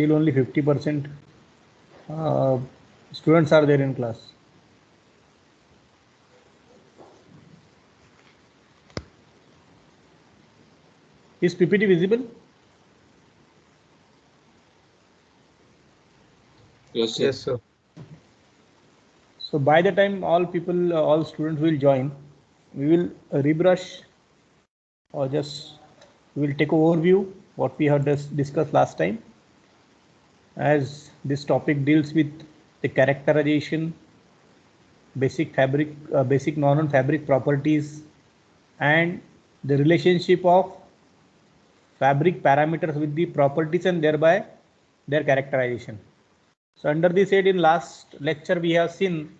still only 50% students are there in class. Is PPT visible? Yes, sir. Yes, sir. So by the time all people, all students will join, we will rebrush or just we will take an overview what we have discussed last time, as this topic deals with the characterization, basic nonone fabric properties, and the relationship of fabric parameters with the properties and thereby their characterization. So under this head, in last lecture we have seen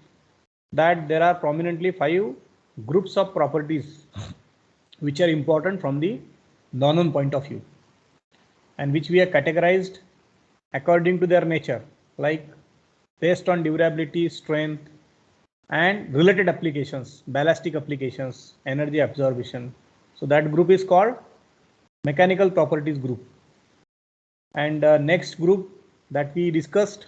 that there are prominently 5 groups of properties which are important from the nonone point of view, and which we have categorized according to their nature, like based on durability, strength, and related applications, ballistic applications, energy absorption. So that group is called mechanical properties group. And next group that we discussed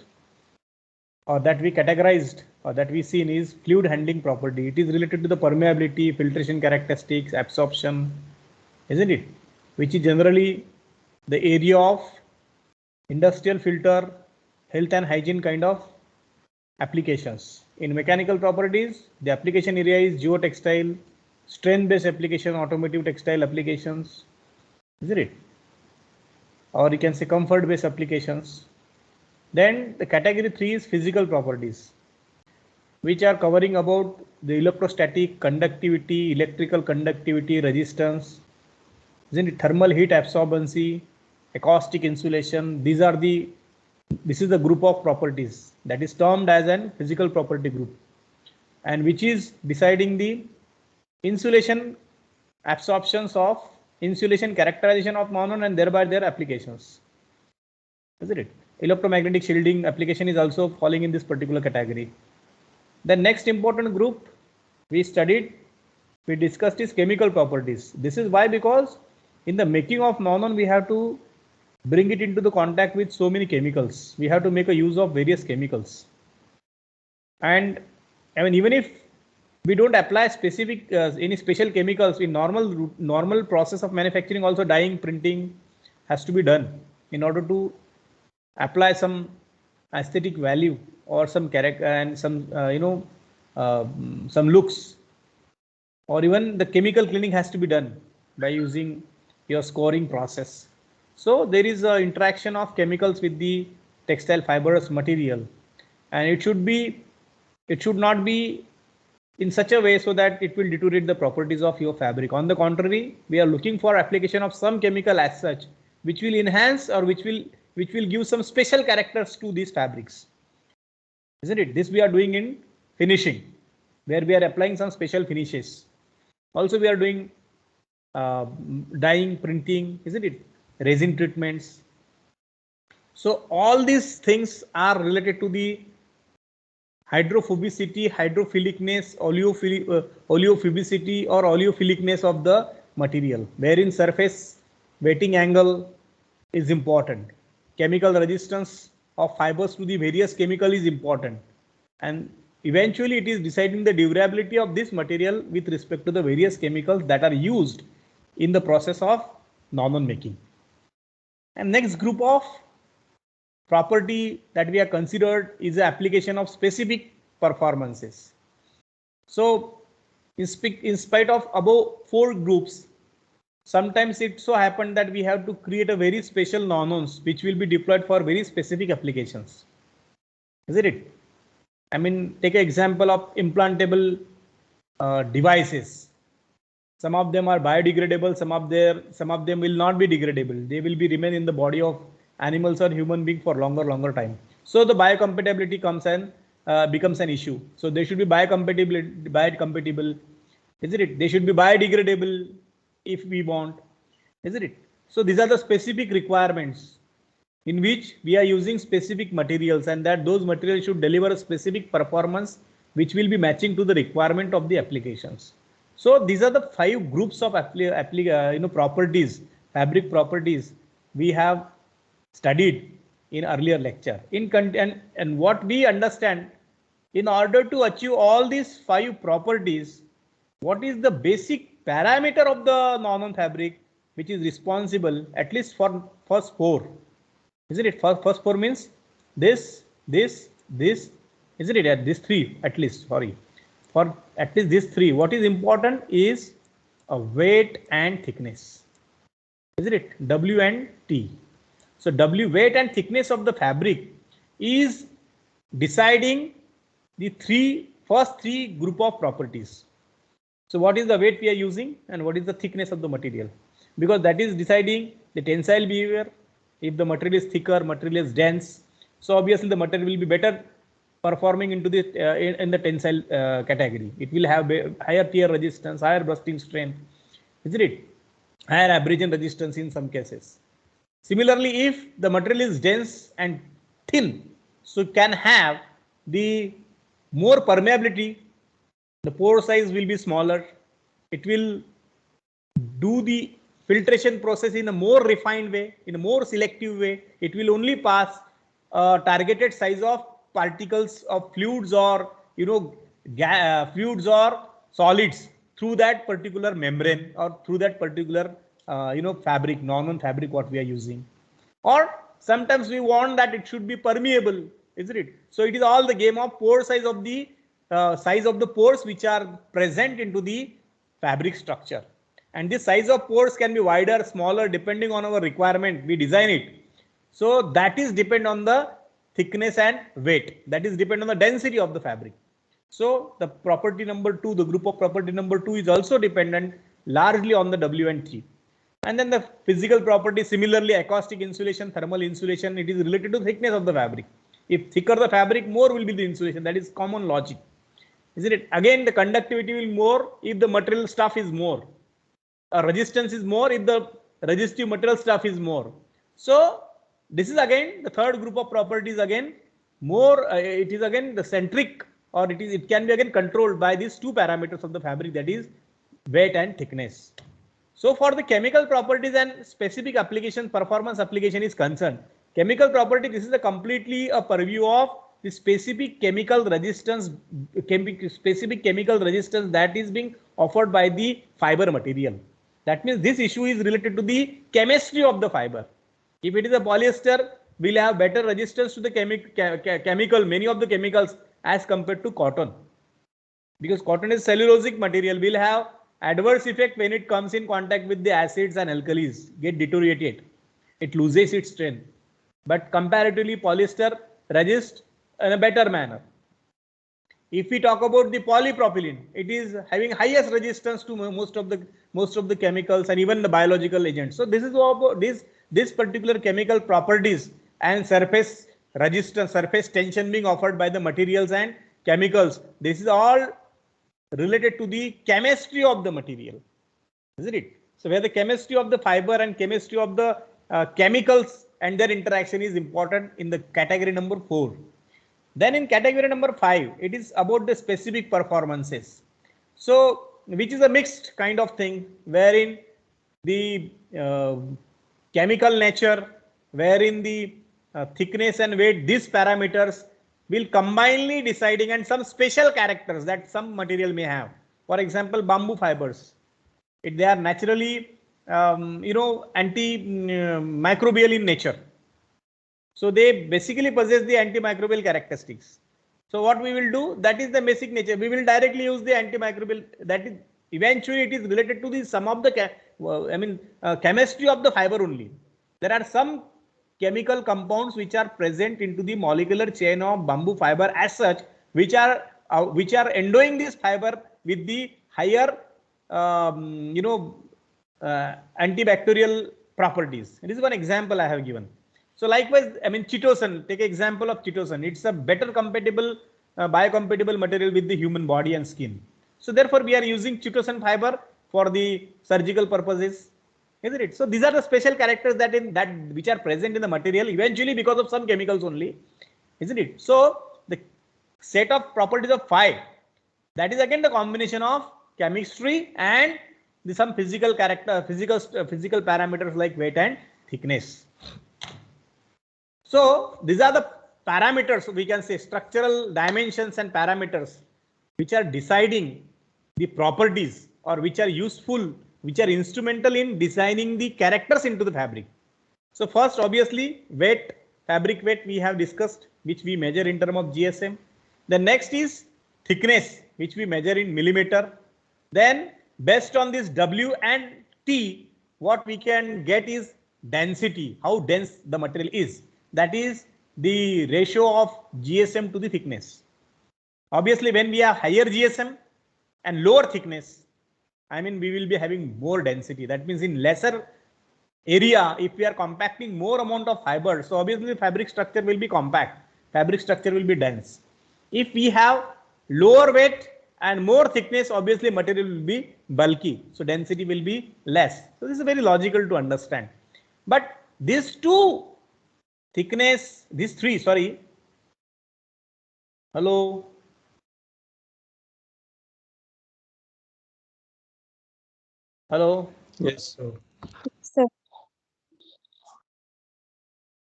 or that we categorized or that we seen is fluid handling property. It is related to the permeability, filtration characteristics, absorption, isn't it? Which is generally the area of industrial filter, health and hygiene kind of applications. In mechanical properties, the application area is geotextile, strength-based application, automotive textile applications, isn't it? Or you can say comfort-based applications. Then the category 3 is physical properties, which are covering about the electrostatic, conductivity, electrical conductivity, resistance, isn't it? Thermal heat absorbency, acoustic insulation. This is the group of properties that is termed as an physical property group, and which is deciding the insulation absorptions of insulation characterization of nonone and thereby their applications, isn't it? Electromagnetic shielding application is also falling in this particular category. The next important group we discussed is chemical properties. This is why, because in the making of nonone we have to bring it into the contact with so many chemicals. We have to make a use of various chemicals. And I mean, even if we don't apply specific any special chemicals in normal process of manufacturing, also dyeing, printing has to be done in order to apply some aesthetic value or some character and some some looks, or even the chemical cleaning has to be done by using your scoring process. So there is an interaction of chemicals with the textile fibrous material, and it should not be in such a way so that it will deteriorate the properties of your fabric. On the contrary, we are looking for application of some chemical as such, which will enhance or which will give some special characters to these fabrics, isn't it? This we are doing in finishing, where we are applying some special finishes. Also we are doing dyeing, printing, isn't it? Resin treatments. So all these things are related to the hydrophobicity, hydrophilicness, oleophobicity or oleophilicness of the material, wherein surface wetting angle is important. Chemical resistance of fibers to the various chemical is important, and eventually it is deciding the durability of this material with respect to the various chemicals that are used in the process of nonone making. And next group of property that we have considered is the application of specific performances. So in spite of above 4 groups, sometimes it so happened that we have to create a very special nonones which will be deployed for very specific applications, isn't it? I mean, take an example of implantable devices. Some of them are biodegradable, some of them will not be degradable. They will be remain in the body of animals or human being for longer time. So the biocompatibility comes and becomes an issue. So they should be biocompatible, isn't it? They should be biodegradable if we want, isn't it? So these are the specific requirements in which we are using specific materials, and that those materials should deliver a specific performance which will be matching to the requirement of the applications. So these are the 5 groups of properties, fabric properties we have studied in earlier lecture. And what we understand, in order to achieve all these 5 properties, what is the basic parameter of the normal fabric which is responsible at least for first 4? Isn't it? First 4 means this, isn't it? At this 3 at least, sorry. For at least these 3, what is important is a weight and thickness. Isn't it? W and T. So W, weight and thickness of the fabric, is deciding the first three group of properties. So what is the weight we are using and what is the thickness of the material? Because that is deciding the tensile behavior. If the material is thicker, material is dense, so obviously the material will be better performing into the in the tensile category. It will have higher tear resistance, higher bursting strength, isn't it? Higher abrasion resistance in some cases. Similarly, if the material is dense and thin, so it can have the more permeability, the pore size will be smaller, it will do the filtration process in a more refined way, in a more selective way. It will only pass a targeted size of particles of fluids or fluids or solids through that particular membrane or through that particular fabric, normal fabric what we are using. Or sometimes we want that it should be permeable, isn't it? So it is all the game of pore size of the pores which are present into the fabric structure. And this size of pores can be wider, smaller, depending on our requirement. We design it. So that is depend on the thickness and weight. That is depend on the density of the fabric. So the property number 2, the group of property number 2 is also dependent largely on the W and T. And then the physical property, similarly, acoustic insulation, thermal insulation, it is related to thickness of the fabric. If thicker the fabric, more will be the insulation. That is common logic, isn't it? Again, the conductivity will more if the material stuff is more. Resistance is more if the resistive material stuff is more. So this is again the third group of properties. Again, more it is again the centric, or it can be again controlled by these 2 parameters of the fabric, that is weight and thickness. So for the chemical properties and specific application, performance application is concerned, chemical property, this is a completely a purview of the specific chemical resistance that is being offered by the fiber material. That means this issue is related to the chemistry of the fiber. If it is a polyester, we'll have better resistance to the chemical, many of the chemicals as compared to cotton. Because cotton is cellulosic material, will have adverse effect when it comes in contact with the acids and alkalis, get deteriorated. It loses its strength. But comparatively, polyester resists in a better manner. If we talk about the polypropylene, it is having highest resistance to most of the chemicals and even the biological agents. So this is about this particular chemical properties and surface resistance, surface tension being offered by the materials and chemicals. This is all related to the chemistry of the material, isn't it? So where the chemistry of the fiber and chemistry of the chemicals and their interaction is important in the category number 4. Then in category number 5, it is about the specific performances. So which is a mixed kind of thing, wherein the chemical nature, wherein the thickness and weight, these parameters will combinedly deciding, and some special characters that some material may have. For example, bamboo fibers, they are naturally antimicrobial in nature. So they basically possess the antimicrobial characteristics. So what we will do, that is the basic nature. We will directly use the antimicrobial. That is eventually it is related to the some of the chemistry of the fiber only. There are some chemical compounds which are present into the molecular chain of bamboo fiber as such, which are endowing this fiber with the higher antibacterial properties. This is one example I have given. So likewise, chitosan, take example of chitosan. It's a better compatible, biocompatible material with the human body and skin. So therefore, we are using chitosan fiber for the surgical purposes, isn't it? So these are the special characters which are present in the material eventually because of some chemicals only, isn't it? So the set of properties of 5, that is again the combination of chemistry and some physical character, physical parameters like weight and thickness. So these are the parameters, we can say structural dimensions and parameters which are deciding the properties or which are useful, which are instrumental in designing the characters into the fabric. So first, obviously, weight, fabric weight we have discussed, which we measure in terms of GSM. The next is thickness, which we measure in millimeter. Then based on this W and T, what we can get is density, how dense the material is. That is the ratio of GSM to the thickness. Obviously, when we have higher GSM and lower thickness, I mean, we will be having more density. That means in lesser area, if we are compacting more amount of fiber, so obviously fabric structure will be compact, fabric structure will be dense. If we have lower weight and more thickness, obviously material will be bulky, so density will be less. So this is very logical to understand. But these two thickness, these three, sorry, hello, hello, Yes, sir. So,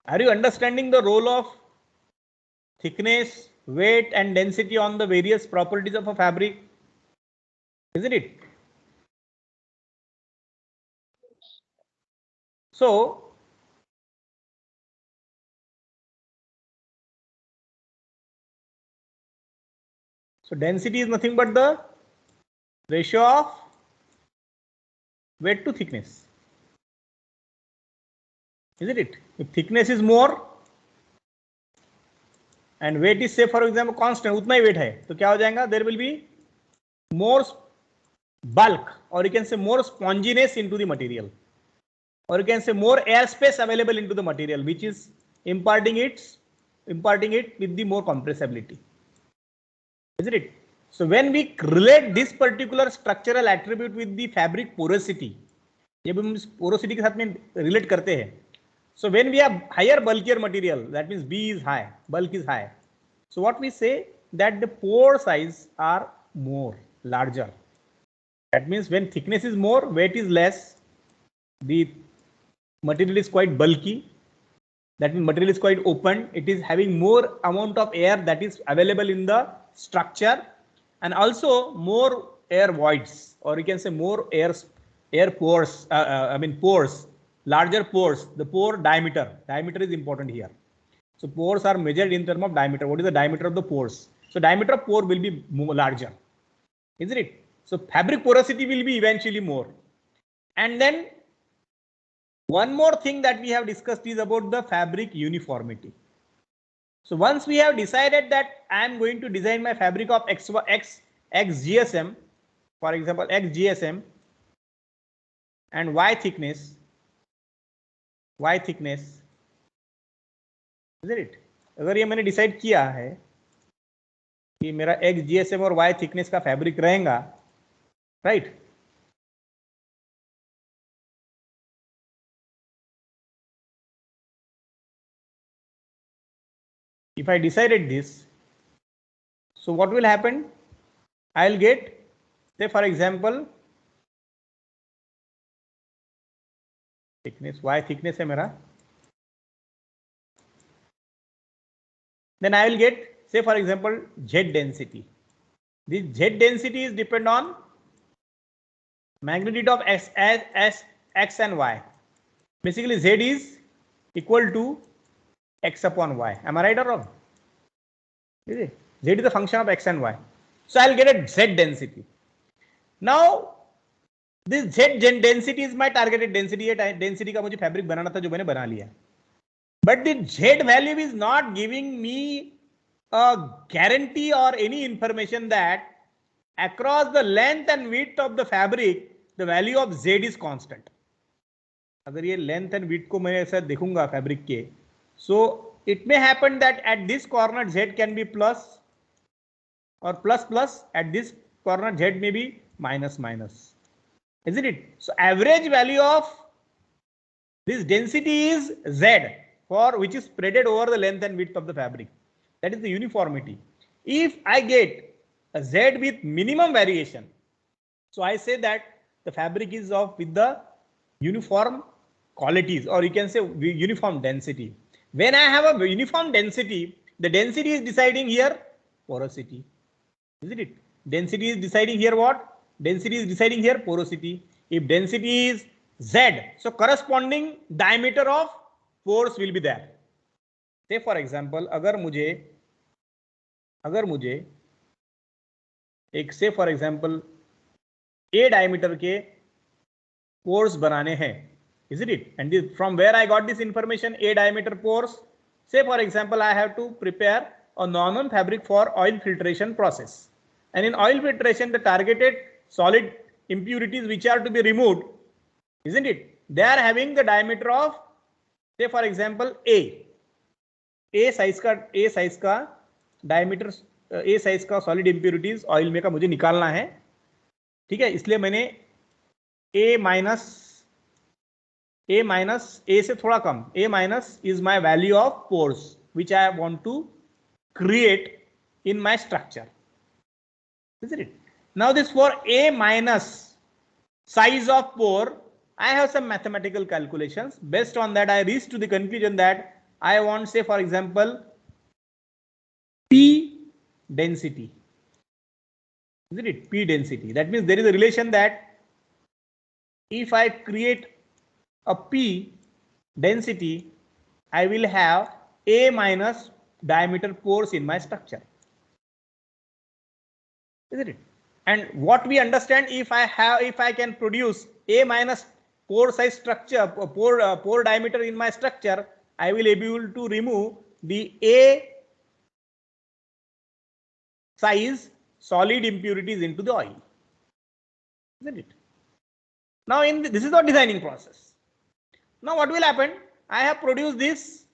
are you understanding the role of thickness, weight and density on the various properties of a fabric? Isn't it? So density is nothing but the ratio of weight to thickness. Isn't it? If thickness is more and weight is, say for example, constant, उतना ही weight है, तो क्या हो जाएगा? There will be more bulk, or you can say more sponginess into the material, or you can say more airspace available into the material, which is imparting it with the more compressibility. Isn't it? So when we relate this particular structural attribute with the fabric porosity, जब हम porosity के साथ में relate करते हैं, so when we have higher bulkier material, that means B is high, bulk is high. So what we say that the pore size are more larger. That means when thickness is more, weight is less, the material is quite bulky. That means material is quite open. It is having more amount of air that is available in the structure, and also more air voids, or you can say more air pores. Pores, larger pores. The pore diameter is important here. So pores are measured in terms of diameter. What is the diameter of the pores? So diameter of pore will be more larger, isn't it? So fabric porosity will be eventually more. And then one more thing that we have discussed is about the fabric uniformity. So once we have decided that I am going to design my fabric of X GSM, for example, X GSM and Y thickness, isn't it? अगर ये मैंने decide किया है कि मेरा X GSM और Y thickness का fabric रहेगा, right? If I decided this, so what will happen? I'll get, say for example, thickness, Y thickness है मेरा, then I will get, say for example, Z density. This Z density is depend on magnitude of X and Y. Basically, Z is equal to X upon Y. Am I right or wrong? Is it? Z is the function of X and Y. So I'll get a Z density. Now, this Z density is my targeted density. ये density का मुझे fabric बनाना था जो मैंने बना लिया. But the Z value is not giving me a guarantee or any information that across the length and width of the fabric, the value of Z is constant. अगर ये length and width को मैं ऐसा देखूंगा fabric के, so it may happen that at this corner Z can be plus or plus plus, at this corner Z may be minus minus. Isn't it? So average value of this density is Z, for which is spreaded over the length and width of the fabric. That is the uniformity. If I get a Z with minimum variation, so I say that the fabric is of with the uniform qualities, or you can say uniform density. When I have a uniform density, the density is deciding here porosity, isn't it? Density is deciding here what? Density is deciding here porosity. If density is Z, so corresponding diameter of pores will be there. Say for example, अगर मुझे एक से for example A diameter के pores बनाने हैं, isn't it? And this, from where I got this information, A diameter pores. Say for example, I have to prepare a nonwoven fabric for oil filtration process. And in oil filtration, the targeted solid impurities which are to be removed, isn't it? They are having the diameter of, say for example, A size का diameter, A size का solid impurities oil में का मुझे निकालना है, ठीक है? इसलिए मैंने A से थोड़ा कम, A minus is my value of pores which I want to create in my structure, isn't it? Now this for A minus size of pore, I have some mathematical calculations. Based on that, I reached to the conclusion that I want, say for example, P density, isn't it? P density. That means there is a relation that if I create a P density, I will have A minus diameter pores in my structure, isn't it? And what we understand, if I can produce A minus pore size structure, pore diameter in my structure, I will be able to remove the A size solid impurities into the oil, isn't it? Now this is the designing process. Now what will happen? I have produced this.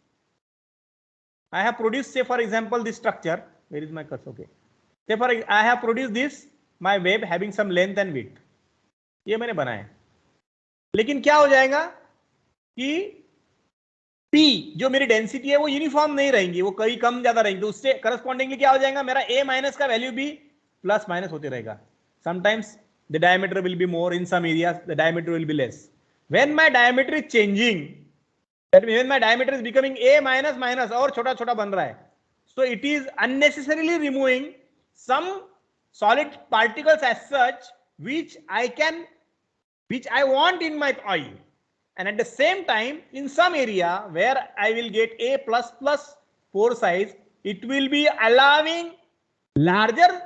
I have produced, say for example, this structure. Where is my cursor? Okay. Say for I have produced this, my web having some length and width. ये मैंने बनाया. लेकिन क्या हो जाएगा कि P जो मेरी डेंसिटी है वो यूनिफॉर्म नहीं रहेंगी, वो कहीं कम ज्यादा रहेंगी. तो उससे करस्पॉन्डिंगली क्या हो जाएगा, मेरा A माइनस का वैल्यू भी प्लस माइनस होते रहेगा. Sometimes the diameter will be more, in some areas the diameter will be less. When my diameter is changing, that means when my diameter is becoming A minus minus और छोटा छोटा बन रहा है, so it is unnecessarily removing some solid particles as such which I want in my oil. And at the same time, in some area where I will get A plus plus pore size, it will be allowing larger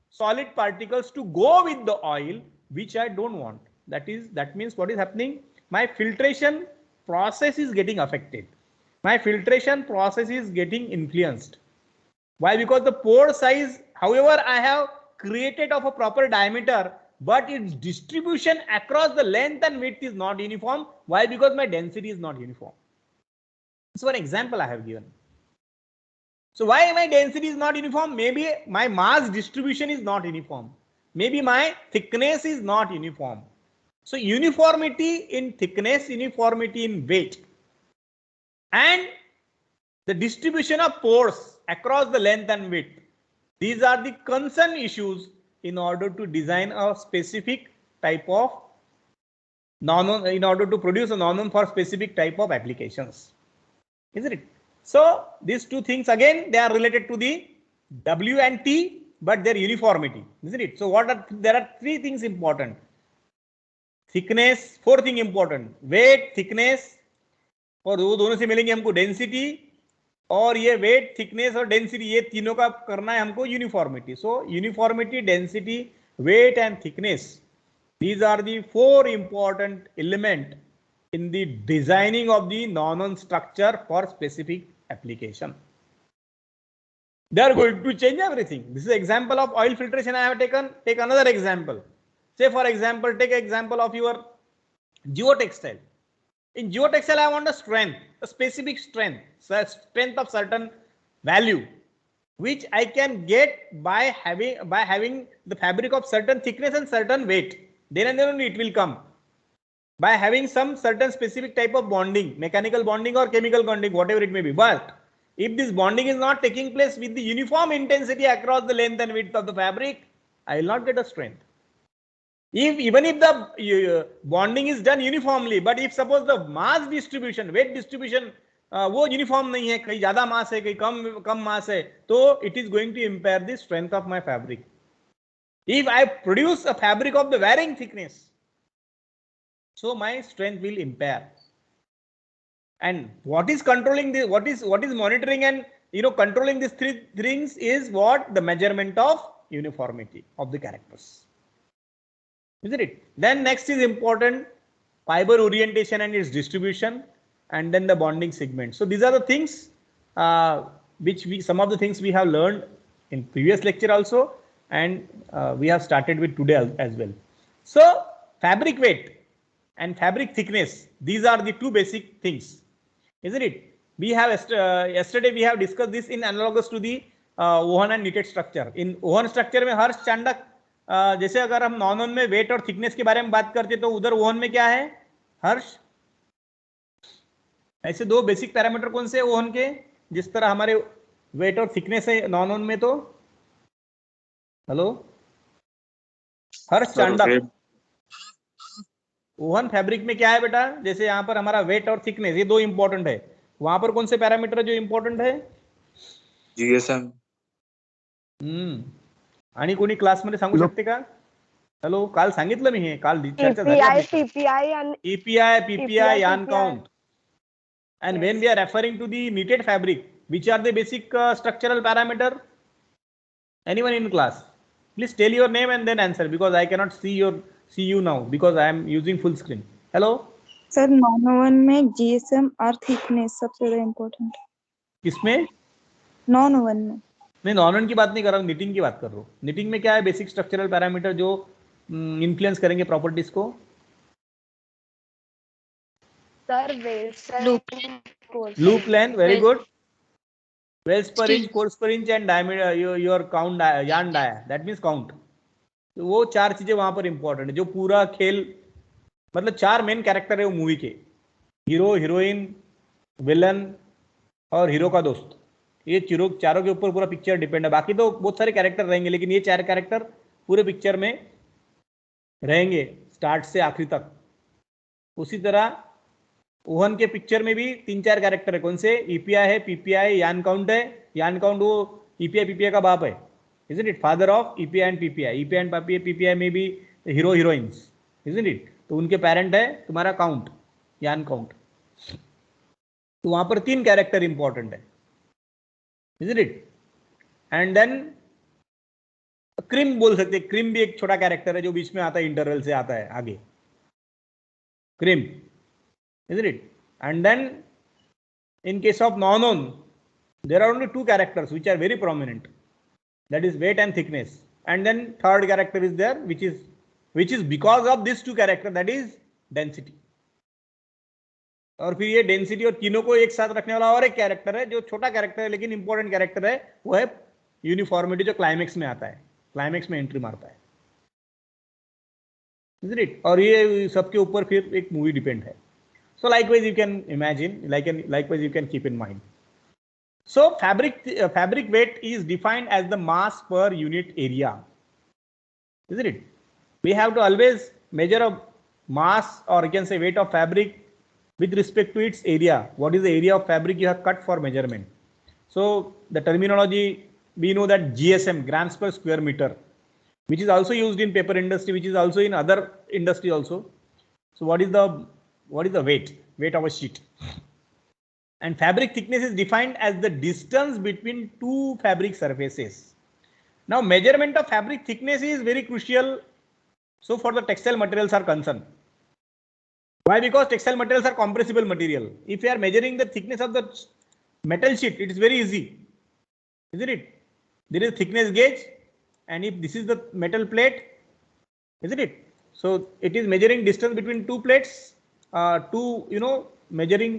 solid particles to go with the oil, which I don't want. That means what is happening? My filtration process is getting affected. My filtration process is getting influenced. Why? Because the pore size, however, I have created of a proper diameter, but its distribution across the length and width is not uniform. Why? Because my density is not uniform. This is one example I have given. So why my density is not uniform? Maybe my mass distribution is not uniform. Maybe my thickness is not uniform. So uniformity in thickness, uniformity in weight, and the distribution of pores across the length and width. These are the concern issues in order to design a specific type of nonwovens, in order to produce a nonwovens for specific type of applications, isn't it? So these two things again, they are related to the W and T, but their uniformity, isn't it? So there are three things important. Thickness, fourth thing important, weight, thickness, और वो दोनों से मिलेंगे हमको density, और ये wait, thickness और density, ये तीनों का करना है हमको uniformity. So uniformity, density, weight and thickness, these are the four important element in the designing of the nonwovens structure for specific application. They are going to change everything. This is example of oil filtration I have taken. Take another example. Say for example, take example of your geotextile. In geotextile, I want a strength, a specific strength of certain value, which I can get by having the fabric of certain thickness and certain weight. Then and then only it will come. By having some certain specific type of bonding, mechanical bonding or chemical bonding, whatever it may be. But if this bonding is not taking place with the uniform intensity across the length and width of the fabric, I will not get a strength. Even if the bonding is done uniformly, but if suppose the mass distribution, weight distribution वो uniform नहीं है, कहीं ज्यादा मास है, कहीं कम mass है, तो it is going to impair the strength of my fabric. If I produce a fabric of the varying thickness, so my strength will impair. And what is controlling the, what is monitoring and controlling these three things is what? The measurement of uniformity of the characters, isn't it? Then next is important, fiber orientation and its distribution, and then the bonding segment. So these are the things which some of the things we have learned in previous lecture also, and we have started with today as well. So fabric weight and fabric thickness, these are the two basic things, isn't it? We have yesterday we have discussed this in analogous to the Owen and knitted structure. In Owen structure में हर्ष चांडक, जैसे अगर हम non oven में wait और thickness के बारे में बात करते तो उधर ओवन में क्या है हर्ष? ऐसे दो बेसिक पैरामीटर कौन से ओवन के, जिस तरह हमारे वेट और थिकनेस है नॉन ओवन में? तो हेलो हर्ष चांडक, ओवन फैब्रिक में क्या है बेटा? जैसे यहाँ पर हमारा वेट और थिकनेस, ये दो इंपॉर्टेंट है, वहां पर कौन से पैरामीटर है जो इंपॉर्टेंट है? जीएसएम. आणि कोणी क्लासमध्ये सांगू शकते का? हॅलो, काल सांगितलं मी, हे काल चर्चा झाली. EPI, PPI, yarn count. And yes, when we are referring to the knitted fabric, which are the basic structural parameter? Anyone in class? Please tell your name and then answer, because I cannot see you now because I am using full screen. Hello sir, non-oven में GSM और thickness सबसे ज्यादा important. किसमें? Non-oven में. मैं non-oven की बात नहीं कर रहा हूँ, निटिंग की बात कर रहा हूँ. निटिंग में क्या है बेसिक स्ट्रक्चरल पैरामीटर जो इन्फ्लुएंस करेंगे प्रॉपर्टीज को? Sir loop length, very good. Wales per inch, course per inch and diameter, your count yarn dia, that means count. तो वो चार चीजें वहां पर इंपॉर्टेंट है. जो पूरा खेल, मतलब चार मेन कैरेक्टर है वो मूवी के, हीरो, हीरोइन, विलन और हीरो का दोस्त. ये चारों के ऊपर पूरा पिक्चर डिपेंड है. बाकी तो बहुत सारे कैरेक्टर रहेंगे, लेकिन ये चार कैरेक्टर पूरे पिक्चर में रहेंगे स्टार्ट से आखिरी तक. उसी तरह ओवन के पिक्चर में भी 3-4 कैरेक्टर है. कौन से? ईपीआई है, पीपीआई, यार्न काउंट है. यार्न काउंट वो ईपीआई पीपीआई का बाप है, isn't it? Father of EPI and PPI. EPI and PPI में भी हीरो हीरोइंस, isn't it? तो उनके पेरेंट है तुम्हारा काउंट, यार्न काउंट. तो वहां पर 3 कैरेक्टर इंपॉर्टेंट है, isn't it? And then cream बोल सकते हैं. क्रिम भी एक छोटा कैरेक्टर है जो बीच में आता है, इंटरवल से आता है आगे, cream, isn't it? And then in case of non-own, there are only 2 characters which are very prominent, that is weight and thickness. And then third character is there, which is because of these 2 characters, that is density. और फिर ये density और तीनों को एक साथ रखने वाला और एक कैरेक्टर है जो छोटा कैरेक्टर है लेकिन इंपॉर्टेंट कैरेक्टर है, वो है यूनिफॉर्मिटी, जो क्लाइमेक्स में आता है, क्लाइमेक्स में एंट्री मारता है, isn't it? और ये सबके ऊपर फिर एक मूवी डिपेंड है. So likewise you can imagine, likewise you can keep in mind. So fabric weight is defined as the mass per unit area, isn't it? We have to always measure a mass, or you can say weight of fabric with respect to its area. What is the area of fabric you have cut for measurement? So the terminology, we know that GSM, grams per square meter, which is also used in paper industry, which is also in other industry also. So what is the weight of a sheet? And fabric thickness is defined as the distance between 2 fabric surfaces. Now measurement of fabric thickness is very crucial. So for the textile materials are concerned. Why? Because textile materials are compressible material. If you are measuring the thickness of the metal sheet, it is very easy, isn't it? There is thickness gauge, and if this is the metal plate, isn't it? So it is measuring distance between 2 plates. Measuring,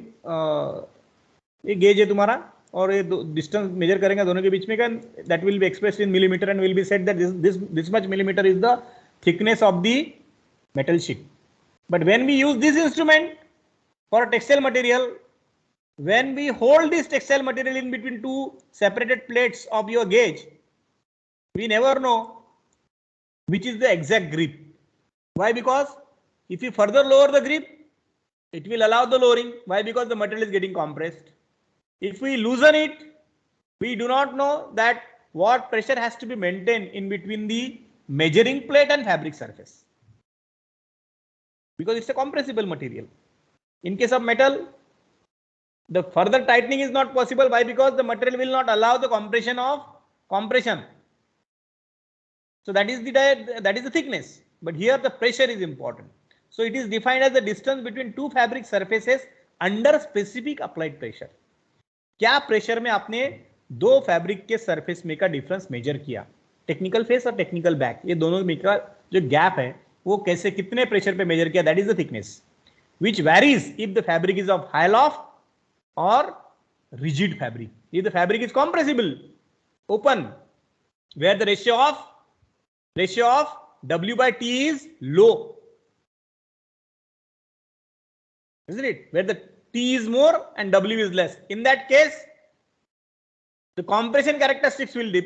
ये gauge है तुम्हारा और ये distance measure करेंगे दोनों के बीच में का, that will be expressed in millimetre and will be said that this much millimetre is the thickness of the metal sheet. But when we use this instrument for textile material, when we hold this textile material in between 2 separated plates of your gauge, we never know which is the exact grip. Why? Because if you further lower the grip, it will allow the lowering. Why? Because the material is getting compressed. If we loosen it, we do not know that what pressure has to be maintained in between the measuring plate and fabric surface, because it's a compressible material. In case of metal, the further tightening is not possible. Why? Because the material will not allow the compression of compression. So that is the thickness. But here the pressure is important. So it is defined as the distance between two fabric surfaces under specific applied pressure. क्या pressure में आपने दो fabric के surface में का difference measure किया, technical face और technical back, ये दोनों में का जो गैप है वो कैसे कितने प्रेशर पे मेजर किया, that is the thickness which varies if the fabric is of high loft or rigid fabric. If the fabric is compressible, open, where the ratio of W by T is low, isn't it? Where the T is more and W is less. In that case, the compression characteristics will be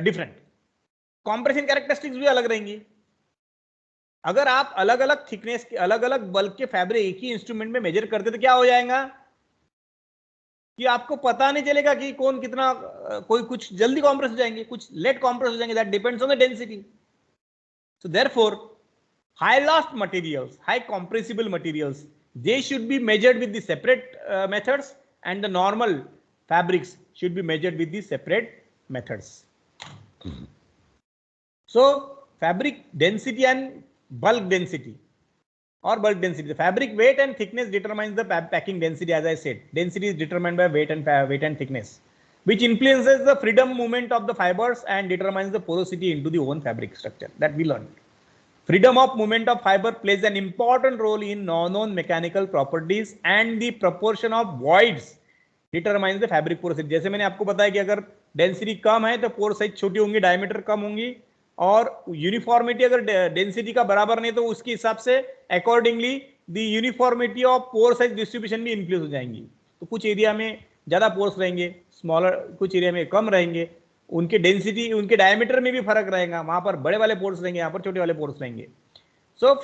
different. Compression characteristics भी अलग रहेंगी. अगर आप अलग अलग thickness के अलग अलग बल्क के फैब्रिक एक ही इंस्ट्रूमेंट में मेजर करते तो क्या हो जाएगा कि आपको पता नहीं चलेगा कि कौन कितना, कोई कुछ जल्दी कॉम्प्रेस हो जाएंगे, कुछ लेट कॉम्प्रेस हो जाएंगे. That depends on the density. So therefore high loft materials, high compressible materials, they should be measured with the separate methods, and the normal fabrics should be measured with the separate methods. So fabric density and bulk density or bulk density, the fabric weight and thickness determines the packing density. As I said, density is determined by weight and thickness, which influences the freedom movement of the fibers and determines the porosity into the woven fabric structure. That we learned. Freedom of movement of fiber plays an important role in non-known mechanical properties, and the proportion of voids determines the fabric porosity. जैसे मैंने आपको बताया कि अगर density कम है तो pore size छोटी होंगी, डायमीटर कम होंगी, और यूनिफॉर्मिटी अगर डेंसिटी का बराबर नहीं तो उसके हिसाब से accordingly the uniformity of pore size distribution भी इंक्रीज हो जाएंगी. तो कुछ एरिया में ज्यादा पोर्स रहेंगे, स्मॉलर कुछ एरिया में कम रहेंगे, उनके डेंसिटी उनके डायमीटर में भी फर्क रहेगा, वहां पर बड़े वाले पोर्स रहेंगे, यहाँ पर छोटे वाले पोर्स रहेंगे. सो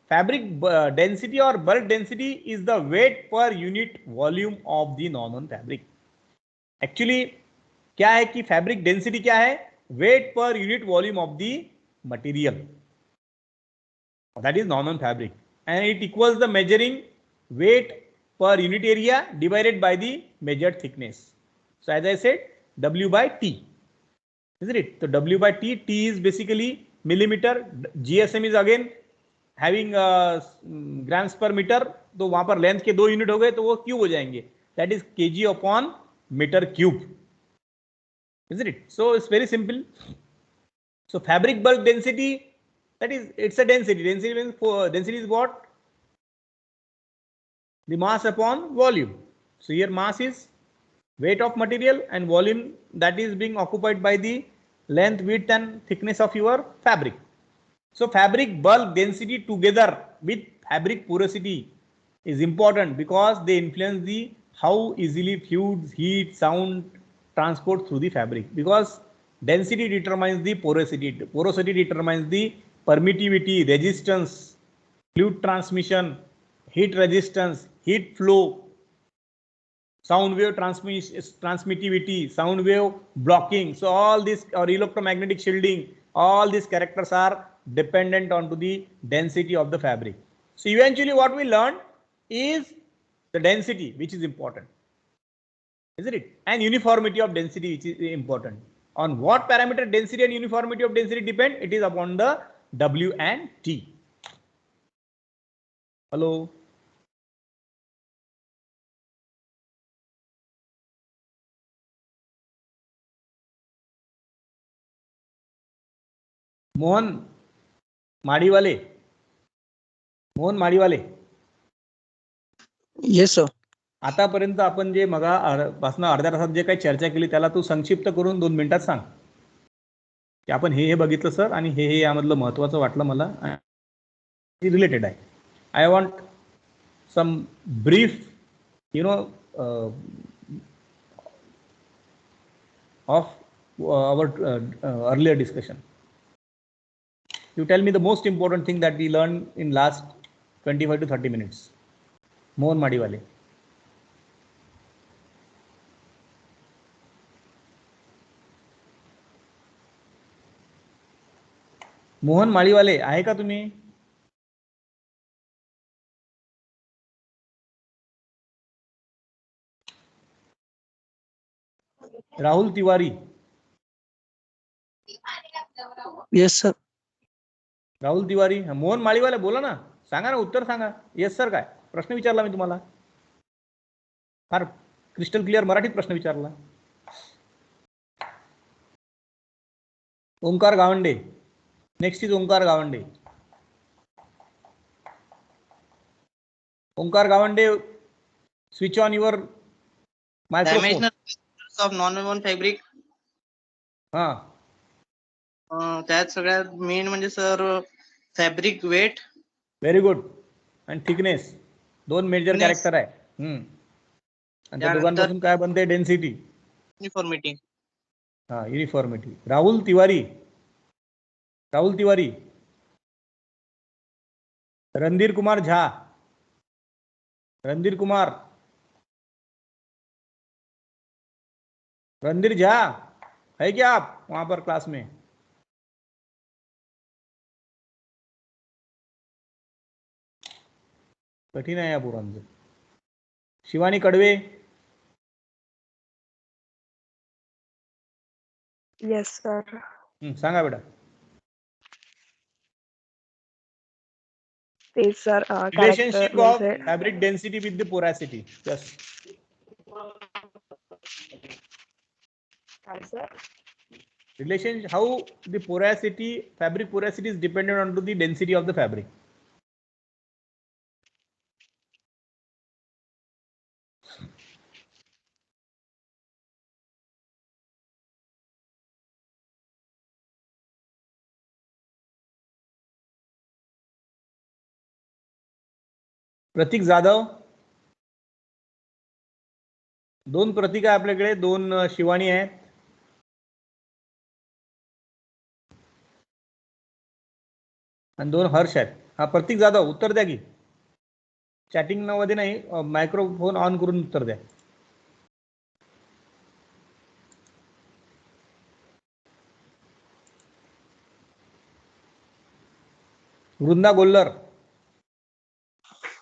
फैब्रिक डेंसिटी और bulk density is the weight per unit volume of the non fabric. Actually क्या है कि फैब्रिक डेंसिटी क्या है, weight per unit volume of the material, that is non fabric, and it equals the measuring weight per unit area divided by the measured thickness. So as I said, W by T, isn't it? So W by T, T is basically millimeter, GSM is again having grams per meter, तो वहां पर length के दो unit हो गए तो वो cube हो जाएंगे, that is kg upon meter cube, isn't it? So it's very simple. So fabric bulk density, that is, it's a density. Density means density is what? The mass upon volume. So here mass is weight of material and volume that is being occupied by the length, width and thickness of your fabric. So fabric bulk density together with fabric porosity is important because they influence the how easily fluids, heat, sound transport through the fabric, because density determines the porosity. Porosity determines the permittivity, resistance, fluid transmission, heat resistance, heat flow, sound wave transmittivity, sound wave blocking. So all this, or electromagnetic shielding, all these characters are dependent onto the density of the fabric. So eventually what we learn is the density, which is important, isn't it? And uniformity of density, which is important. On what parameter density and uniformity of density depend? It is upon the W and T. Hello. Mohan Madiwale, Mohan Madiwale. Yes sir. आतापर्यंत आपण जे मगापासून अर्ध्या तासात जे काही चर्चा केली त्याला तू संक्षिप्त करून 2 मिनिटात सांग की आपण हे बघितलं सर आणि हे यामधलं महत्त्वाचं वाटलं मला, रिलेटेड आहे. I want some brief of our earlier discussion. You tell me the most important thing that we learned in last 25 to 30 minutes. Mohan Madiwale. Mohan Maliwale आहे का तुम्ही? राहुल तिवारी. Yes sir. राहुल तिवारी. मोहन माळीवाले बोला ना, सांगा ना, उत्तर सांगा. येस सर काय प्रश्न विचारला मी तुम्हाला, फार क्रिस्टल क्लिअर मराठीत प्रश्न विचारला. Omkar Gawande. Next is Omkar Gawande. Omkar Gawande, switch on your microphone. Of non fabric. हा, त्यात सगळ्यात मेन म्हणजे sir fabric weight. Very good. आणि थिकनेस, दोन मेजर कॅरेक्टर आहे. आणि त्या दोघांपासून काय बनते? Density, uniformity. हा, युनिफॉर्मिटी. राहुल तिवारी. राहुल तिवारी. रणधीर कुमार झा. रणधीर कुमार. रणधीर झा है क्या आप वहां पर क्लास में? कठीण आहे या पोरांचं. शिवानी कडवे. Yes, sir. सांगा बेटा. Is sir Relationship character of fabric density with the porosity. Yes. sir. Relation, how the porosity, fabric porosity is dependent on to the density of the fabric. प्रतीक जाधव. दोन प्रतीक आहे आपल्याकडे, दोन शिवानी आहेत. आणि दोन हर्ष आहेत. हा, प्रतीक जाधव उत्तर द्या की. चॅटिंग मध्ये नाही, मायक्रोफोन ऑन करून उत्तर द्या. वृंदा गोल्लर.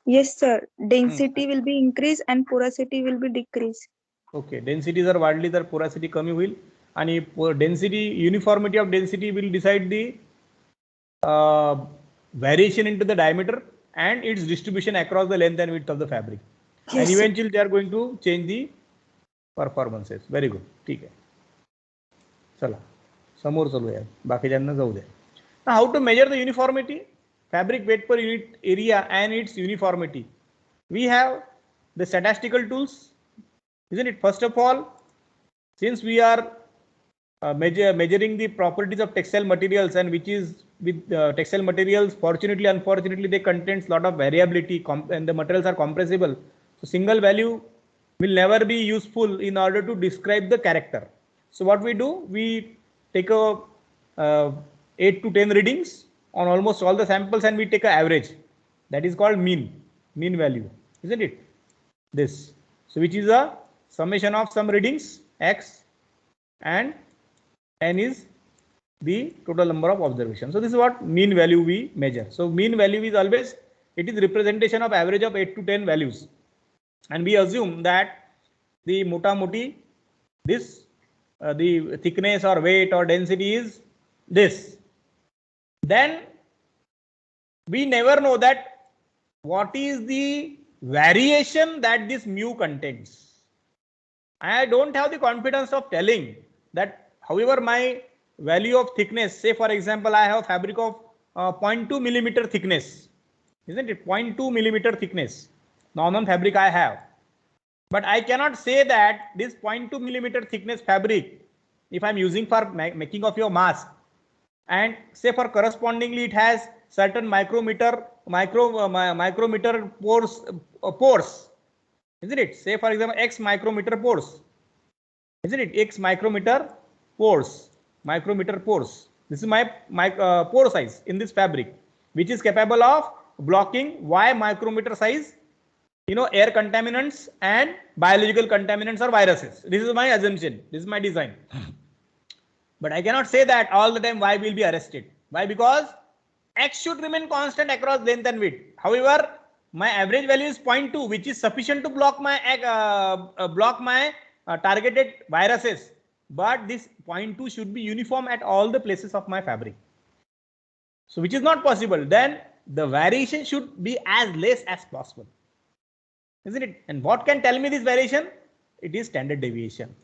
Yes, sir. Density will be increase and porosity will be decrease. Okay, density जर वाढली तर पोरॅसिटी कमी होईल. आणि density, uniformity of density will decide the variation into the diameter and its distribution across the length and width of the fabric. Yes, And sir. eventually they are going to change the performances. Very good. ठीक आहे. चला समोर चलूया, बाकीच्यांना जाऊ द्या. Now how to measure the uniformity? Fabric weight per unit area and its uniformity. We have the statistical tools, isn't it? First of all, since we are measuring the properties of textile materials, and which is with textile materials, fortunately, unfortunately, they contains lot of variability, and the materials are compressible. So single value will never be useful in order to describe the character. So what we do, we take a 8 to 10 readings on almost all the samples, and we take an average. That is called mean value, isn't it? This, so which is a summation of some readings x, and n is the total number of observations. So this is what mean value we measure. So mean value is always, it is representation of average of 8 to 10 values, and we assume that the mota moti, this the thickness or weight or density is this. Then we never know that what is the variation that this mu contains. I don't have the confidence of telling that, however, my value of thickness, say for example, I have fabric of 0.2 millimeter thickness, isn't it? 0.2 millimeter thickness, normal fabric I have. But I cannot say that this 0.2 millimeter thickness fabric, if I'm using for making of your mask, and say for correspondingly it has certain micrometer pores, isn't it? Say for example, x micrometer pores, isn't it? X micrometer pores. This is my pore size in this fabric, which is capable of blocking y micrometer size, air contaminants and biological contaminants or viruses. This is my assumption. This is my design. But I cannot say that all the time y will be arrested. Why? Because x should remain constant across length and width. However, my average value is 0.2, which is sufficient to block my targeted viruses. But this 0.2 should be uniform at all the places of my fabric. So which is not possible. Then the variation should be as less as possible, isn't it? And what can tell me this variation? It is standard deviation,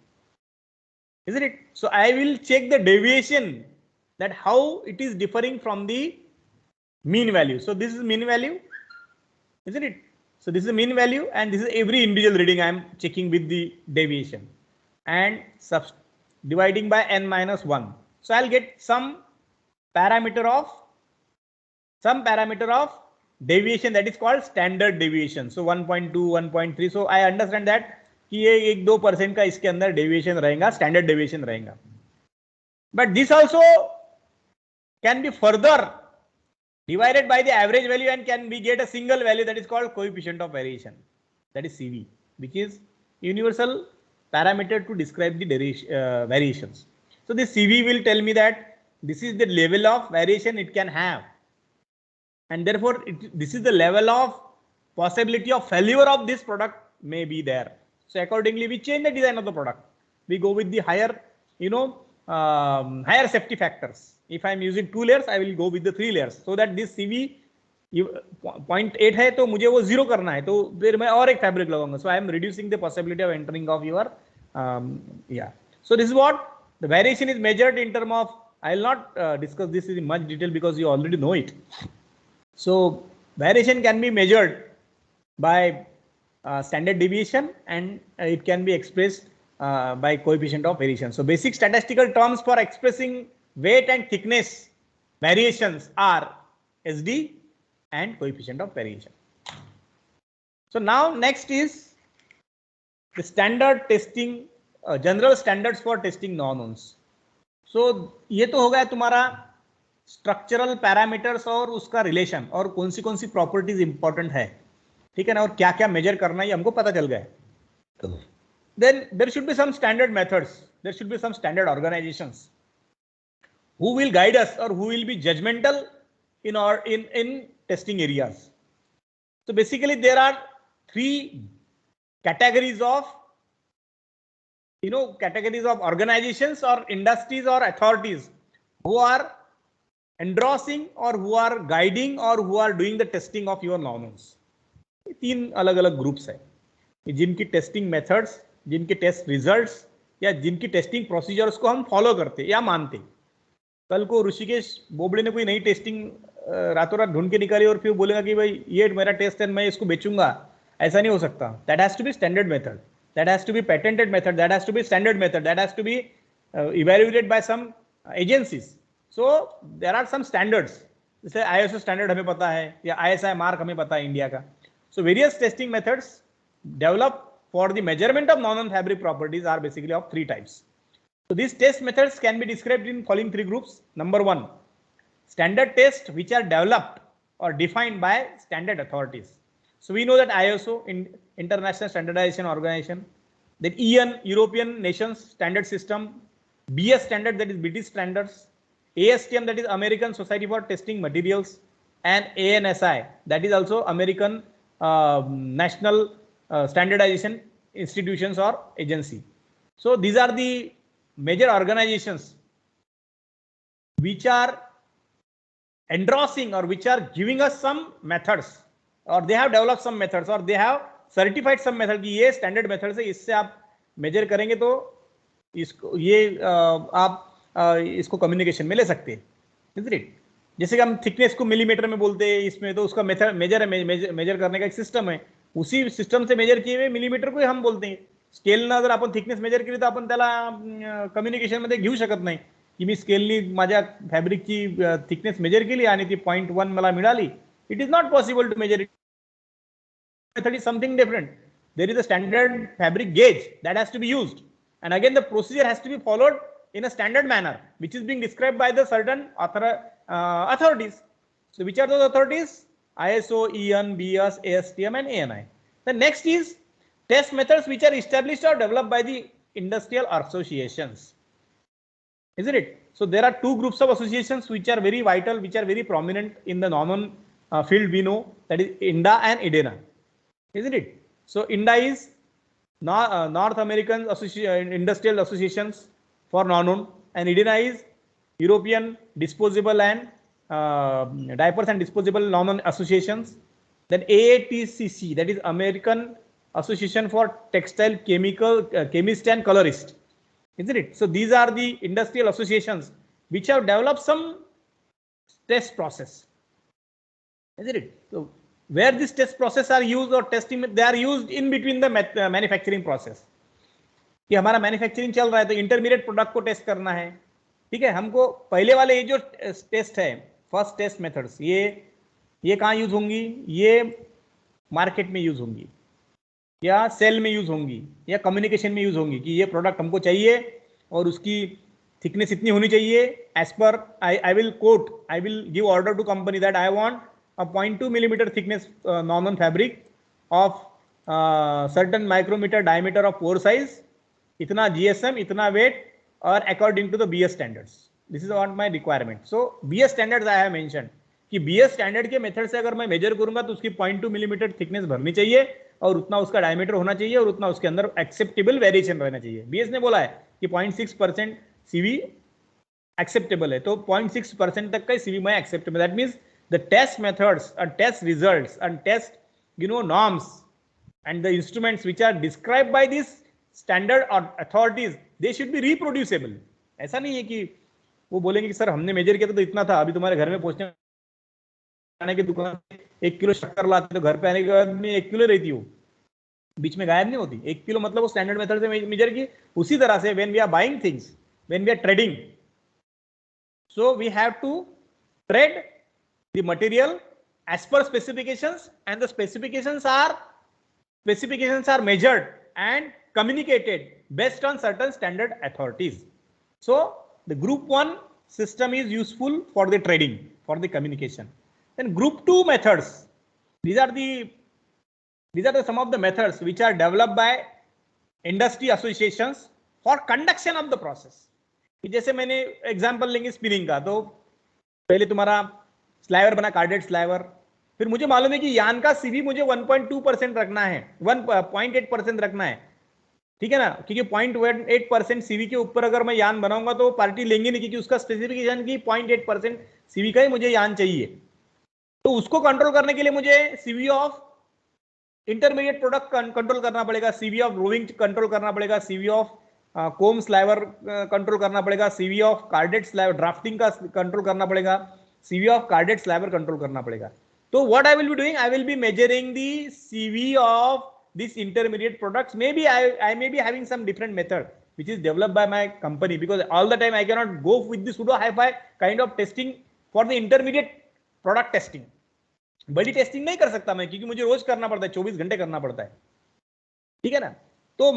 isn't it? So I will check the deviation, that how it is differing from the mean value. So this is mean value, isn't it? So this is the mean value, and this is every individual reading I am checking with the deviation and dividing by n minus 1. So I'll get some parameter of deviation, that is called standard deviation. So 1.2, 1.3. So I understand that कि ये 1-2% का इसके अंदर deviation रहेगा, standard deviation रहेगा. But this also can be further divided by the average value and can we get a single value, that is called coefficient of variation, that is CV, which is universal parameter to describe the variations. So this CV will tell me that this is the level of variation it can have, and therefore this is the level of possibility of failure of this product may be there. So accordingly we change the design of the product. We go with the higher, higher safety factors. If I am using 2 layers, I will go with the 3 layers, so that this CV 0.8 है तो मुझे वो 0 करना है, तो फिर मैं और एक fabric लगाऊंगा. So I am reducing the possibility of entering of your So this is what the variation is measured in terms of. I will not discuss this in much detail because you already know it. So variation can be measured by standard deviation, and it can be expressed by coefficient of variation. So basic statistical terms for expressing weight and thickness variations are SD and coefficient of variation. So now next is the standard testing, general standards for testing non-unknowns. So ये तो हो गया तुम्हारा structural parameters और उसका relation और कौन सी properties important है, ठीक है ना, और क्या क्या मेजर करना है हमको पता चल गया. Then there should be some standard methods, there should be some standard organizations who will guide us or who will be judgmental in testing areas. So basically there are 3 categories of organizations or industries or authorities who are endorsing or who are guiding or who are doing the testing of your non-unknowns. 3 अलग-अलग groups है जिनकी testing methods, जिनके test results या जिनकी testing procedures को हम follow करते या मानते. कल को ऋषिकेश बोबड़े ने कोई नई टेस्टिंग रातों रात ढूंढ के निकाली और फिर बोलेगा कि भाई ये मेरा टेस्ट है मैं इसको बेचूंगा, ऐसा नहीं हो सकता. That has to be standard method, that has to be patented method, that has to be standard method, that has to be evaluated by some agencies. So there are some standards, जैसे ISO standard हमें पता है या ISI mark हमें पता है India का. So various testing methods developed for the measurement of non-unknown fabric properties are basically of 3 types. So these test methods can be described in following 3 groups. Number 1, standard tests which are developed or defined by standard authorities. So we know that ISO, International Standardization Organization, then EN, European Nations Standard System, BS standard, that is British standards, ASTM, that is American Society for Testing Materials, and ANSI, that is also American National Standardization Institutions or Agency. So these are the major organizations which are endorsing or which are giving us some methods, or they have developed some methods, or they have certified some method कि ये standard methods है, इससे आप measure करेंगे तो इसको ये आप इसको communication में ले सकते हैं, isn't it? जैसे कि हम thickness को millimeter में बोलते हैं, इसमें तो उसका मेथड मेजर करने का एक सिस्टम है, उसी सिस्टम से मेजर किए हुए मिलीमीटर को हम बोलते हैं. स्केलनं जर आपण थिकनेस मेजर केली तर आपण त्याला कम्युनिकेशन मध्ये घेऊ शकत नाही की मी स्केलनी माझ्या फॅब्रिकची थिकनेस मेजर केली आणि ती 0.1 मला मिळाली. It is not possible to measure it. Method is something different. There is a standard fabric gauge that has to be used, and again the procedure has to be followed in a standard manner, which is being described by the certain authorities. So which are those authorities? ISO, EN, BS, ASTM, and ANI. The next is test methods which are established or developed by the industrial associations. isn't it? So there are two groups of associations which are very vital, which are very prominent in the non field we know, that is INDA and IDENA, isn't it? So INDA is North American Industrial Associations for non-owned, and IDENA is European Disposable and Diapers and Disposable Non-owned Associations. Then AATCC, that is American Association for Textile Chemist and Colorist, isn't it? So these are the industrial associations which have developed some test process, isn't it? So where this test process are used or testing, they are used in between the manufacturing process. कि हमारा manufacturing चल रहा है तो intermediate product को test करना है, ठीक है. हमको पहले वाले ये जो टेस्ट है, फर्स्ट टेस्ट मेथड्स, ये कहाँ यूज होंगी? ये मार्केट में यूज होंगी, या सेल में यूज होंगी, या कम्युनिकेशन में यूज होंगी, कि ये प्रोडक्ट हमको चाहिए और उसकी थिकनेस इतनी होनी चाहिए. As per I will quote, I will give order to company that I want a 0.2 millimeter thickness normal fabric of certain micrometer diameter of pore size, itna GSM, itna weight, or according to the BS standards. This is what my requirement. So BS standards I have mentioned कि BS standard के method से अगर मैं major करूंगा तो उसकी 0.2 millimetre thickness भरनी चाहिए और उतना उसका डायमीटर होना चाहिए और उतना उसके अंदर एक्सेप्टेबल वेरिएशन रहना चाहिए. BS ने बोला है कि 0.6% CV एक्सेप्टेबल है, तो 0.6% तक का CV में acceptable. That means the test methods and test results and test norms and the instruments which are described by these standard or authorities, they should be reproducible. ऐसा नहीं है कि वो बोलेंगे कि सर हमने मेजर किया तो इतना था, अभी तुम्हारे घर में पहुंचने आने की दुकान 1 किलो शक्कर लाते तो घर पे आने के बाद में 1 किलो रहती, हो बीच में गायब नहीं होती. 1 किलो मतलब वो स्टैंडर्ड मेथड से मेजर की. उसी तरह से when we are buying things, when we are trading, so we have to trade the material as per specifications, and the specifications are measured and communicated based on certain standard authorities. So the group 1 system is useful for the trading, for the communication. Then group 2 methods, these are the some of the methods which are developed by industry associations for conduction of the process. जैसे मैंने example लेंगे spinning का, तो पहले तुम्हारा sliver बना, carded sliver. फिर मुझे मालूम है कि यान का सीवी मुझे 1.2% रखना है, 1.8% रखना है, ठीक है ना, क्योंकि 0.8% सीवी के ऊपर अगर मैं यान बनाऊंगा तो पार्टी लेंगे नहीं, क्योंकि उसका स्पेसिफिकेशन की 0.8% सीवी का ही मुझे यान चाहिए. तो उसको कंट्रोल करने के लिए मुझे CV of intermediate product control करना पड़ेगा, सीवी ऑफ रोविंग कंट्रोल करना पड़ेगा, CV of comb sliver control करना पड़ेगा, CV of carded sliver drafting का कंट्रोल करना पड़ेगा, CV of carded slaver control करना पड़ेगा. तो what I will be doing, I will be measuring the CV of these intermediate products. Maybe I may be having some different method which is developed by my company, because all the time I cannot go with the pseudo hi-fi kind of testing for the intermediate product testing. बड़ी testing नहीं कर सकता मैं, क्योंकि मुझे रोज करना पड़ता है, 24 घंटे करना पड़ता है, ठीक है ना. तो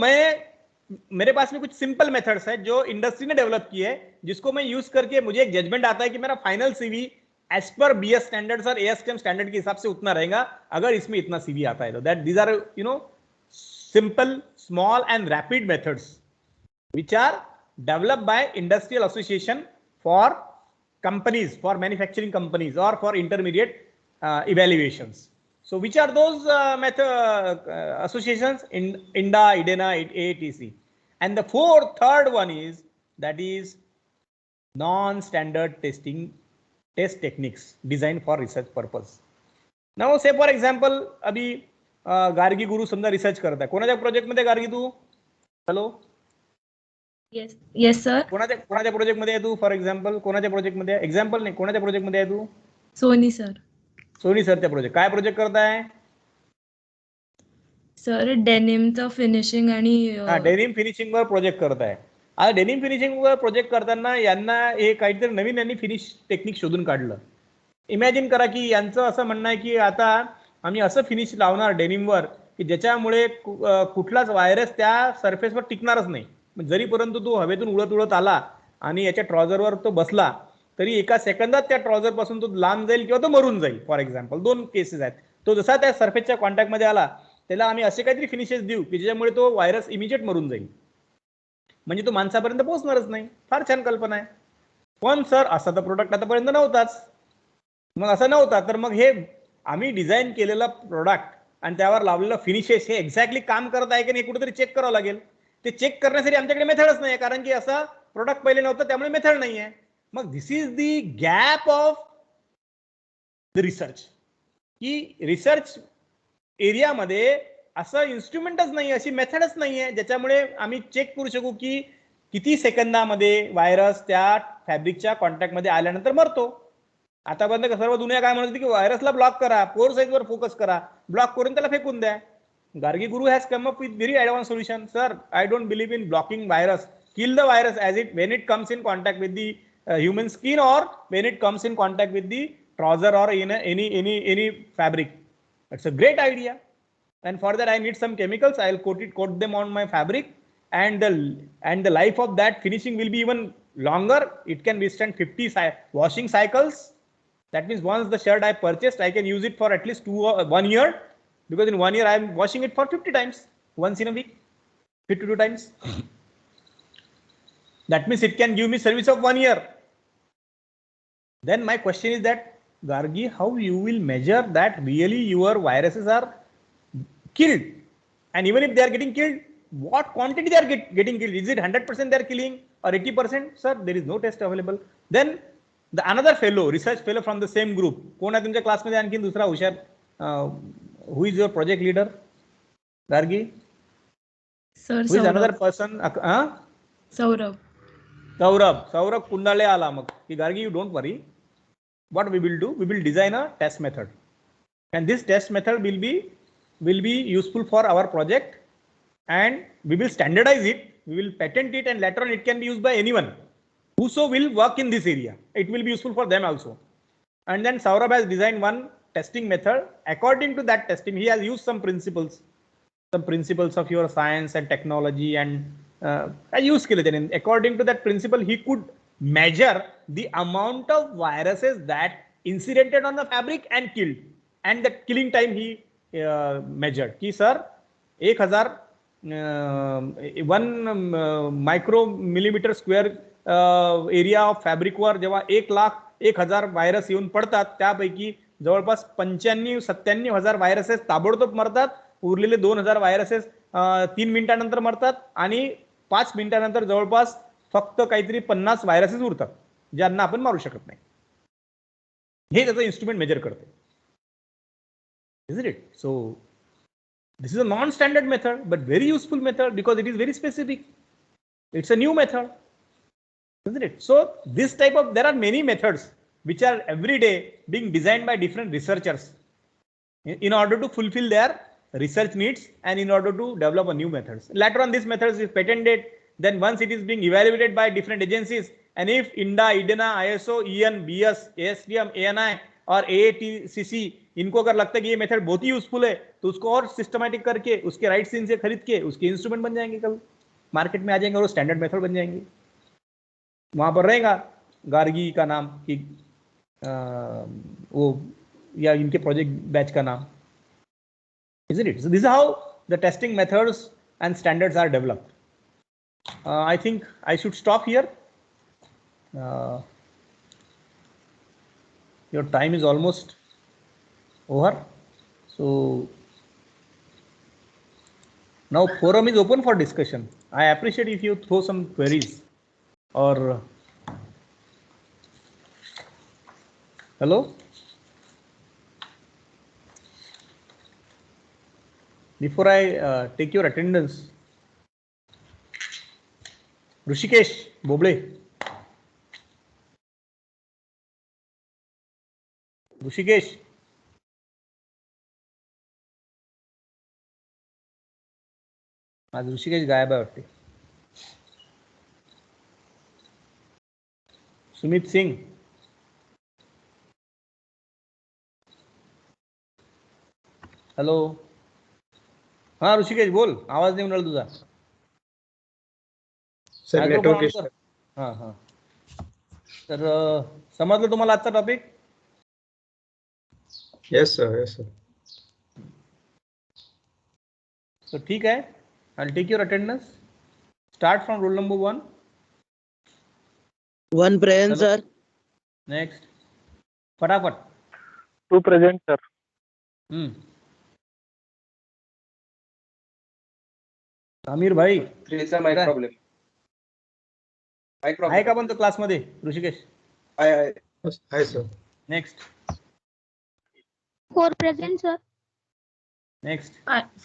मेरे पास में कुछ सिंपल मेथड्स है जो इंडस्ट्री ने डेवलप की है, जिसको मैं यूज करके मुझे एक जजमेंट आता है कि मेरा final CV as per BS standards और ASTM स्टैंडर्ड के हिसाब से उतना रहेगा अगर इसमें इतना सीवी आता है. तो that these are simple, small and rapid methods which are developed by industrial association for companies, for manufacturing companies, or for intermediate evaluations. So which are those associations? INDA, IDENA, AATC. And the third one is, that is non-standard test techniques designed for research purpose. Now say for example, अभी गार्गी गुरु समजा research करता है, कोणाच्या project मध्ये गार्गी तू? Hello, yes sir. कोणाच्या project मध्ये आहे तू? फॉर एक्झाम्पल कोणाच्या प्रोजेक्ट मध्ये? एक्झाम्पल नाही, कोणाच्या प्रोजेक्ट मध्ये आहे तू? सोनी सर. सोनी सरच्या प्रोजेक्ट. काय प्रोजेक्ट करताय सर? डेनिमचं फिनिशिंग आणि डेनिम फिनिशिंग वर प्रोजेक्ट करताय. आता डेनिम फिनिशिंग वर प्रोजेक्ट करताना यांना हे काहीतरी नवीन यांनी फिनिश टेक्निक शोधून काढलं. इमॅजिन करा की यांचं असं म्हणणं आहे की आता आम्ही असं फिनिश लावणार डेनिमवर की ज्याच्यामुळे कुठलाच व्हायरस त्या सरफेसवर टिकणारच नाही. जरी परंतु तो हवेतून उडत उडत आला आणि याच्या ट्रॉझरवर तो बसला तरी एका सेकंदात त्या ट्रॉझर पासून तो लांब जाईल किंवा तो मरून जाईल. फॉर एक्झाम्पल 2 केसेस आहेत. तो जसा त्या सरफेसच्या कॉन्टॅक्ट मध्ये आला त्याला आम्ही असे काहीतरी फिनिशेस देऊ की ज्याच्यामुळे तो व्हायरस इमिजिएट मरून जाईल. म्हणजे तो माणसापर्यंत पोहोचणारच नाही. फार छान कल्पना आहे. पण सर असा तर प्रोडक्ट आतापर्यंत नव्हताच. मग असं नव्हता तर मग हे आम्ही डिझाईन केलेलं प्रोडक्ट आणि त्यावर लावलेलं फिनिशेस हे एक्झॅक्टली काम करत आहे की नाही कुठेतरी चेक करावं लागेल. ते चेक करण्यासाठी आमच्याकडे मेथडच नाही आहे, कारण की असं प्रोडक्ट पहिले नव्हतं त्यामुळे मेथड नाही आहे. मग this is the gap of the research, की रिसर्च एरियामध्ये असं इन्स्ट्रुमेंटच नाही, अशी मेथडच नाही आहे ज्याच्यामुळे आम्ही चेक करू शकू की किती सेकंदामध्ये व्हायरस त्या फॅब्रिकच्या कॉन्टॅक्टमध्ये आल्यानंतर मरतो. आतापर्यंत सर्व दुनिया काय म्हणत होती की व्हायरसला ब्लॉक करा, पोर साईजवर फोकस करा, ब्लॉक करून त्याला फेकून द्या. गार्गी गुरु has come up with very advance solution. Sir, I don't believe in blocking virus. Kill the virus as it when it comes in contact with the human skin, or when it comes in contact with the trouser or in any fabric. It's a great idea. And for that I need some chemicals. I'll coat them on my fabric, and the life of that finishing will be even longer. It can withstand 50 washing cycles. That means once the shirt I purchased, I can use it for at least 1 year, because in 1 year I am washing it for 50 times, once in a week, 52 times. That means it can give me service of 1 year. Then my question is that, Gargi, how you will measure that really your viruses are killed? And even if they are getting killed, what quantity they are getting killed? Is it 100% they are killing or 80%? Sir, there is no test available. Then the another fellow, research fellow from the same group, कोण आहे तुमच्या क्लासमध्ये आणखी दुसरा हुशार? Who is your project leader, Gargi? Sir Who is another Saurabh. person? Saurabh. Saurabh Kundale आला मग की Gargi, you don't worry. What we will do, we will design a test method, and this test method will be useful for our project, and we will standardize it, we will patent it, and later on it can be used by anyone whoso will work in this area. It will be useful for them also. And then Saurabh has designed one testing method. According to that testing, he has used some principles of your science and technology, and I use केले. According to that principle, he could measure the amount of viruses that incidented on the fabric and killed, and the killing time he measured. Ki sir, 1000 1 micrometer square area of फॅब्रिकवर जेव्हा 1,01,000 virus येऊन पडतात, त्यापैकी जवळपास 95-97,000 viruses ताबडतोब मरतात. उरलेले 2,000 viruses 3 मिनिटांनंतर मरतात, आणि 5 मिनिटांनंतर जवळपास फक्त काहीतरी 50 व्हायरसेस उरतात ज्यांना आपण मारू शकत नाही. हे त्याचं इन्स्ट्रुमेंट मेजर करते. Isn't it? So this is a non-standard method, but very useful method because it is very specific. It's a new method, isn't it? So this type of, there are many methods which are every day being designed by different researchers in order to fulfill their research needs and in order to develop a new methods. Later on, this methods is patented. Then once it is being evaluated by different agencies, and if INDA, IDENA, ISO, EN, BS, ASTM, ANI और AATCC इनको अगर लगता है कि ये method बहुत ही useful है, तो उसको और सिस्टमैटिक करके उसके राइट्स इनसे खरीद के उसके इंस्ट्रूमेंट बन जाएंगे, कल मार्केट में आ जाएंगे और स्टैंडर्ड मेथड बन जाएंगे. वहां पर रहेगा गार्गी का नाम कि वो या इनके प्रोजेक्ट बैच का नाम. Isn't it? So this is how the testing methods and standards are developed. I think I should stop here. Your time is almost over. So now forum is open for discussion. I appreciate if you throw some queries or hello. Before I take your attendance, Rushikesh Boble. Rushikesh. आज ऋषिकेश गायब आहे वाटते. सुमित सिंग. Hello. हा ऋषिकेश बोल, आवाज नाही मिळाला तुझा. Sir network. हा हा. तर समजलं तुम्हाला आजचा topic? Yes sir, yes sir. So ठीक आहे. I'll take your attendance. Start from roll number 1. One present, Hello. sir. Next. फटाफट. 2 present, sir. आमिर भाई 3 चा माइक प्रॉब्लेम. माइक आहे का पण तो क्लासमध्ये ऋषिकेश? आहे. Hi, sir. Next. 4 present, sir. Next.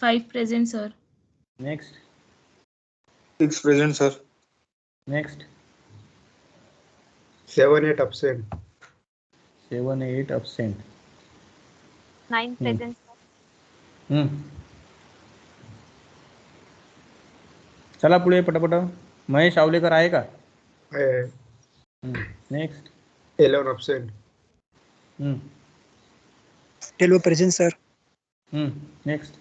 5 present, sir. Next. 6 present, sir. Next. 7, 8 absent. 7, 8 absent. 9 present, sir. चला पुढे पटापट. महेश आवलेकर आहे का? I next. 11 absent. 12 present, sir. Next.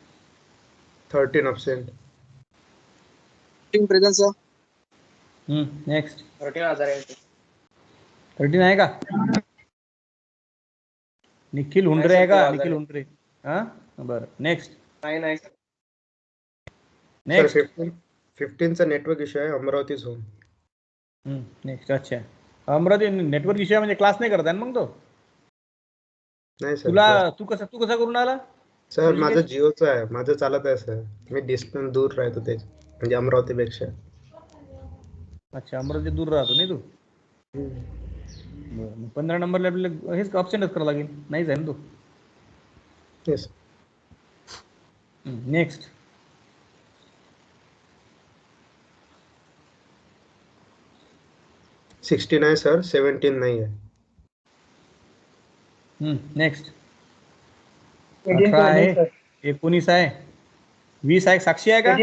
13 absent. 15 present, sir. Next. 13,000. 13 आहे का? निखिल हुंडरे आहे का? निखिल हुंडरे. हा बरं. नेक्स्ट. 9 आहे. Sir, next. 15 चा नेटवर्क इश्यू आहे, अमरावती झोन. नेक्स्ट. अच्छा, अमरावती नेटवर्क इश्यू म्हणजे क्लास नाही करत आहे मग तो? नाही सर. तुला तू कसा करून आला? सर माझं जिओचं आहे, माझं चालत आहे सर. मी डिस्टन्स दूर राहतो ते, म्हणजे अमरावतीपेक्षा. अच्छा, अमरावती दूर राहतो नाही तू? बरं, 15 नंबरला आपल्याला हेच ऑप्शनच करावं लागेल. नाहीच आहे ना तू? येस. नेक्स्ट. सिक्स्टीन आहे सर, 17 नाही आहे. नेक्स्ट. 18 आहे, 19 आहे, 20 आहे. साक्षी आहे का?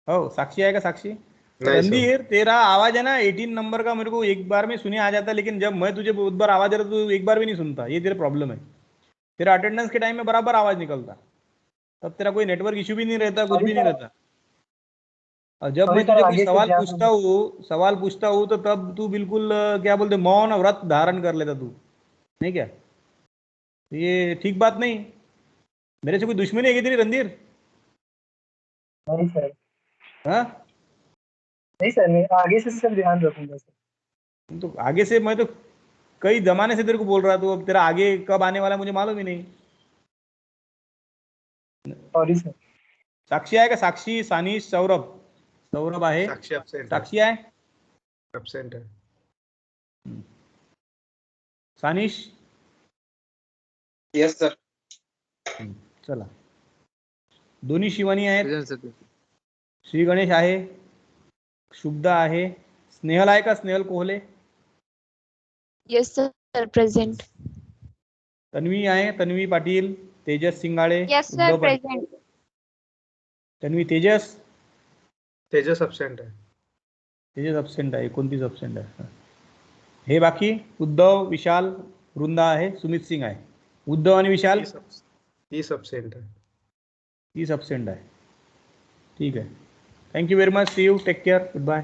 हो, साक्षी है का? साक्षी नहीं सर. रणधीर, तेरा आवाज है ना 18 नंबर का, मेरे को एक बार में सुने आ जाता है, लेकिन जब मैं तुझे बहुत बार आवाज दे रहा तो एक बार भी नहीं सुनता. ये तेरा प्रॉब्लम है. तेरा अटेंडेंस के टाइम में बराबर आवाज निकलता, तब तेरा कोई नेटवर्क इश्यू भी नहीं रहता, कुछ भी नहीं रहता. और जब मैं तुझे कोई सवाल पूछता हूँ तो तब तू बिल्कुल क्या बोलते मौन व्रत धारण कर लेता तू, नहीं क्या? ये ठीक बात नहीं. मेरे से कोई दुश्मनी है कि तेरी रणधीर? नहीं सर. हाँ नहीं सर, मैं आगे से सब ध्यान रखूंगा सर. तो आगे से मैं तो कई जमाने से तेरे को बोल रहा था, अब तेरा आगे कब आने वाला मुझे मालूम ही नहीं. Sorry sir. साक्षी आहे का? साक्षी, सानिश, सौरभ. सौरभ आहे. साक्षी absent. साक्षी आहे. absent आहे. सानिश. Yes sir. चला, दोन्ही शिवानी आहेत. श्री गणेश आहे, शुभदा आहे. स्नेहल आहे का? स्नेहल कोहले. Yes, sir. Present. तन्वी आहे, तन्वी पाटील. तेजस सिंगाळे. Yes, sir. Uddhav Patil. Present. Tanvi. तेजस. तेजस absent आहे. तेजस अब्सेंट आहे, 29 अब्सेंट आहे. हे बाकी उद्धव, विशाल, वृंदा आहे, सुमित सिंग आहे. उद्धव आणि विशाल 30 absent आहे. 30 अब्सेंट आहे. ठीक आहे. Thank you very much. See you. Take care. Good bye.